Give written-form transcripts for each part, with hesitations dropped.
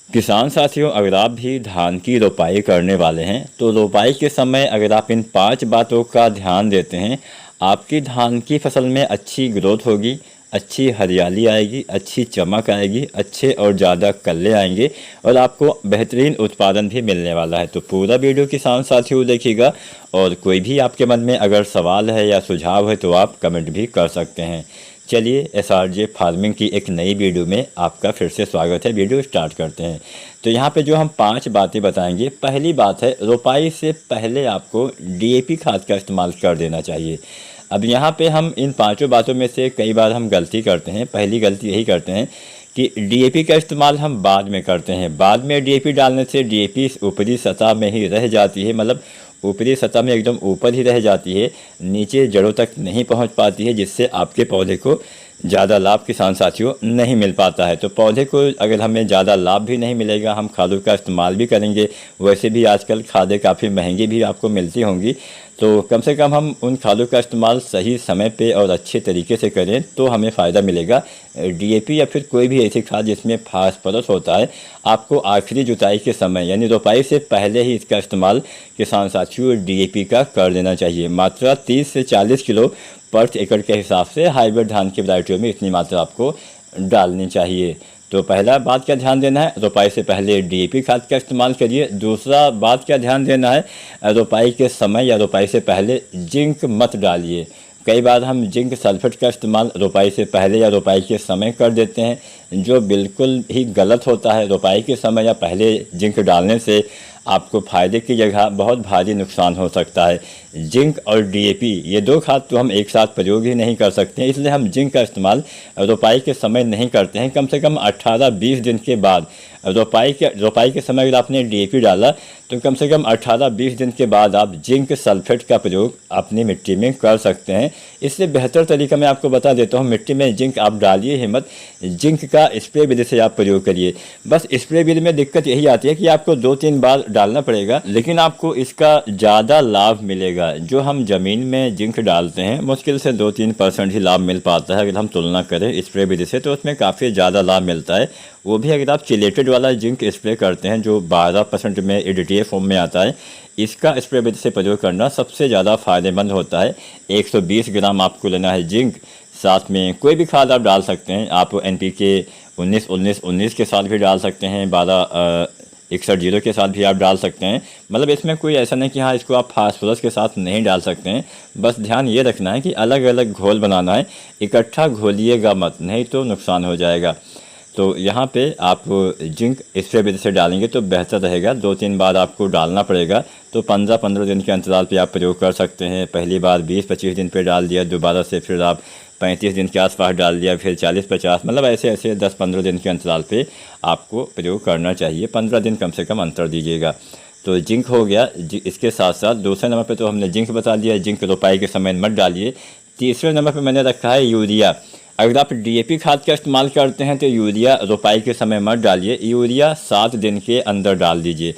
किसान साथियों, अगर आप भी धान की रोपाई करने वाले हैं तो रोपाई के समय अगर आप इन 5 बातों का ध्यान देते हैं, आपकी धान की फसल में अच्छी ग्रोथ होगी, अच्छी हरियाली आएगी, अच्छी चमक आएगी, अच्छे और ज़्यादा कल्ले आएंगे और आपको बेहतरीन उत्पादन भी मिलने वाला है। तो पूरा वीडियो किसान साथियों देखिएगा और कोई भी आपके मन में अगर सवाल है या सुझाव है तो आप कमेंट भी कर सकते हैं। चलिए, एसआरजे फार्मिंग की एक नई वीडियो में आपका फिर से स्वागत है। वीडियो स्टार्ट करते हैं। तो यहाँ पे जो हम 5 बातें बताएंगे, पहली बात है रोपाई से पहले आपको डीएपी खाद का इस्तेमाल कर देना चाहिए। अब यहाँ पे हम इन 5 बातों में से कई बार हम गलती करते हैं। पहली गलती यही करते हैं कि डीएपी का इस्तेमाल हम बाद में करते हैं। बाद में डीएपी डालने से डीएपी ऊपरी सतह में ही रह जाती है, मतलब ऊपरी सतह में एकदम ऊपर ही रह जाती है, नीचे जड़ों तक नहीं पहुंच पाती है, जिससे आपके पौधे को ज़्यादा लाभ किसान साथियों नहीं मिल पाता है। तो पौधे को अगर हमें ज़्यादा लाभ भी नहीं मिलेगा, हम खादों का इस्तेमाल भी करेंगे, वैसे भी आजकल खादें काफ़ी महंगी भी आपको मिलती होंगी, तो कम से कम हम उन खादों का इस्तेमाल सही समय पे और अच्छे तरीके से करें तो हमें फ़ायदा मिलेगा। डीएपी या फिर कोई भी ऐसी खाद जिसमें फास्फोरस होता है, आपको आखिरी जुताई के समय यानी रोपाई से पहले ही इसका इस्तेमाल किसान साथियों डीएपी का कर देना चाहिए। मात्रा 30 से 40 किलो पर एकड़ के हिसाब से हाइब्रिड धान की वैरायटियों में इतनी मात्रा आपको डालनी चाहिए। तो पहला बात क्या ध्यान देना है, रोपाई से पहले डीएपी खाद का इस्तेमाल करिए। दूसरा बात क्या ध्यान देना है, रोपाई के समय या रोपाई से पहले जिंक मत डालिए। कई बार हम जिंक सल्फेट का इस्तेमाल रोपाई से पहले या रोपाई के समय कर देते हैं, जो बिल्कुल ही गलत होता है। रोपाई के समय या पहले जिंक डालने से आपको फ़ायदे की जगह बहुत भारी नुकसान हो सकता है। जिंक और डीएपी ये 2 खाद तो हम एक साथ प्रयोग ही नहीं कर सकते, इसलिए हम जिंक का इस्तेमाल रोपाई के समय नहीं करते हैं। कम से कम 18-20 दिन के बाद रोपाई के समय अगर आपने डीएपी डाला तो कम से कम 18-20 दिन के बाद आप जिंक सल्फेट का प्रयोग अपनी मिट्टी में कर सकते हैं। इससे बेहतर तरीका मैं आपको बता देता हूँ। मिट्टी में जिंक आप डालिए ही मत, जिंक का स्प्रे विधि से आप प्रयोग करिए। बस स्प्रे विधि में दिक्कत यही आती है कि आपको 2-3 बार डालना पड़ेगा, लेकिन आपको इसका ज़्यादा लाभ मिलेगा। जो हम ज़मीन में जिंक डालते हैं मुश्किल से 2-3% ही लाभ मिल पाता है। अगर हम तुलना करें स्प्रे विधि से तो उसमें काफ़ी ज़्यादा लाभ मिलता है। वो भी अगर आप चिलेटेड वाला जिंक स्प्रे करते हैं जो 12% में एडीटीए फॉर्म में आता है, इसका स्प्रे विधि से प्रयोग करना सबसे ज़्यादा फ़ायदेमंद होता है। 120 ग्राम आपको लेना है जिंक, साथ में कोई भी खाद आप डाल सकते हैं। आप एनपीके 19-19-19 के साथ भी डाल सकते हैं, 12-61-0 के साथ भी आप डाल सकते हैं। मतलब इसमें कोई ऐसा नहीं कि हाँ इसको आप फास्फोरस के साथ नहीं डाल सकते हैं। बस ध्यान ये रखना है कि अलग अलग घोल बनाना है, इकट्ठा घोलिएगा मत, नहीं तो नुकसान हो जाएगा। तो यहाँ पे आप जिंक स्प्रे विधि से डालेंगे तो बेहतर रहेगा। 2-3 बार आपको डालना पड़ेगा, तो 15-15 दिन के अंतराल पे आप प्रयोग कर सकते हैं। पहली बार 20-25 दिन पे डाल दिया, दोबारा से फिर आप 35 दिन के आसपास डाल दिया, फिर 40-50, मतलब ऐसे ऐसे 10-15 दिन के अंतराल पे आपको प्रयोग करना चाहिए। 15 दिन कम से कम अंतर दीजिएगा। तो जिंक हो गया। इसके साथ साथ दूसरे नंबर पे तो हमने जिंक बता दिया, जिंक रोपाई के समय मत डालिए। तीसरे नंबर पे मैंने रखा है यूरिया। अगर आप डीएपी खाद का इस्तेमाल करते हैं तो यूरिया रोपाई के समय मत डालिए, यूरिया 7 दिन के अंदर डाल दीजिए।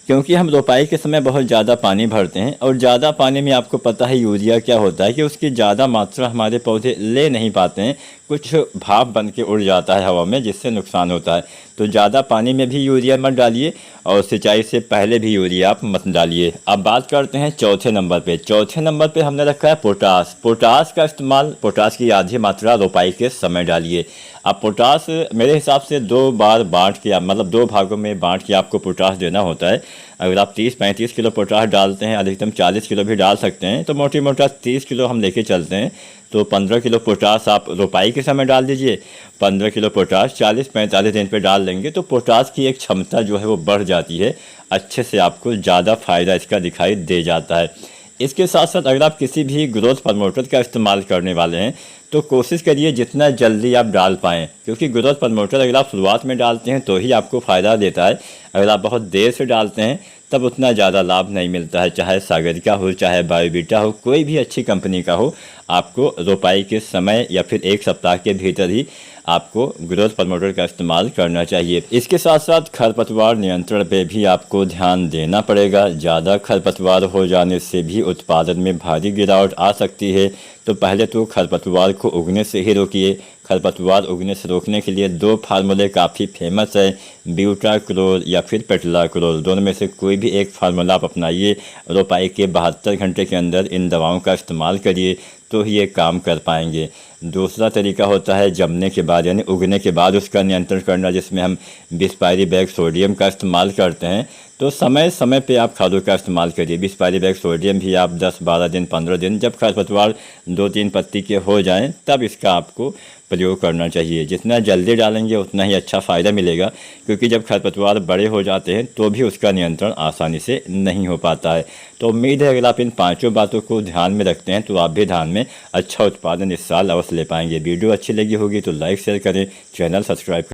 क्योंकि हम रोपाई के समय बहुत ज़्यादा पानी भरते हैं और ज़्यादा पानी में आपको पता है यूरिया क्या होता है कि उसकी ज़्यादा मात्रा हमारे पौधे ले नहीं पाते हैं, कुछ भाप बन के उड़ जाता है हवा में, जिससे नुकसान होता है। तो ज़्यादा पानी में भी यूरिया मत डालिए और सिंचाई से पहले भी यूरिया आप मत डालिए। अब बात करते हैं चौथे नंबर पे। चौथे नंबर पे हमने रखा है पोटास। पोटास का इस्तेमाल, पोटास की आधी मात्रा रोपाई के समय डालिए। अब पोटास मेरे हिसाब से 2 बार बांट के, मतलब 2 भागों में बांट के आपको पोटास देना होता है। अगर आप 30-35 किलो पोटास डालते हैं, अधिकतम 40 किलो भी डाल सकते हैं, तो मोटी मोटा 30 किलो हम लेके चलते हैं। तो 15 किलो पोटास आप रोपाई के समय डाल दीजिए। 15 किलो पोटास 40-45 दिन पे डाल देंगे तो पोटास की एक क्षमता जो है वो बढ़ जाती है, अच्छे से आपको ज़्यादा फ़ायदा इसका दिखाई दे जाता है। इसके साथ साथ अगर आप किसी भी ग्रोथ प्रमोटर का इस्तेमाल करने वाले हैं तो कोशिश करिए जितना जल्दी आप डाल पाएँ, क्योंकि ग्रोथ प्रमोटर अगर आप शुरुआत में डालते हैं तो ही आपको फ़ायदा देता है। अगर आप बहुत देर से डालते हैं तब उतना ज़्यादा लाभ नहीं मिलता है। चाहे सागरिका हो, चाहे बायोवीटा हो, कोई भी अच्छी कंपनी का हो, आपको रोपाई के समय या फिर 1 सप्ताह के भीतर ही आपको ग्रोथ प्रमोटर का इस्तेमाल करना चाहिए। इसके साथ साथ खरपतवार नियंत्रण पे भी आपको ध्यान देना पड़ेगा। ज़्यादा खरपतवार हो जाने से भी उत्पादन में भारी गिरावट आ सकती है। तो पहले तो खरपतवार को उगने से ही रोकिए, खरपतवार उगने से रोकने के लिए 2 फार्मूले काफ़ी फेमस है, ब्यूटाक्लोर या फिर पेट्लाक्लोर। दोनों में से कोई भी एक फार्मूला आप अपनाइए, रोपाई के 72 घंटे के अंदर इन दवाओं का इस्तेमाल करिए तो ही ये काम कर पाएंगे। दूसरा तरीका होता है जमने के बाद यानी उगने के बाद उसका नियंत्रण करना, जिसमें हम 20 पायरी बैग सोडियम का इस्तेमाल करते हैं। तो समय समय पे आप खादों का इस्तेमाल करिए। 20 पायरी बैग सोडियम भी आप 10-12 दिन 15 दिन जब खरपतवार 2-3 पत्ती के हो जाएं तब इसका आपको प्रयोग करना चाहिए। जितना जल्दी डालेंगे उतना ही अच्छा फ़ायदा मिलेगा, क्योंकि जब खरपतवार बड़े हो जाते हैं तो भी उसका नियंत्रण आसानी से नहीं हो पाता है। तो उम्मीद है अगर आप इन 5 बातों को ध्यान में रखते हैं तो आप भी धान में अच्छा उत्पादन इस साल अवश्य ले पाएंगे। वीडियो अच्छी लगी होगी तो लाइक शेयर करें, चैनल सब्सक्राइब करें।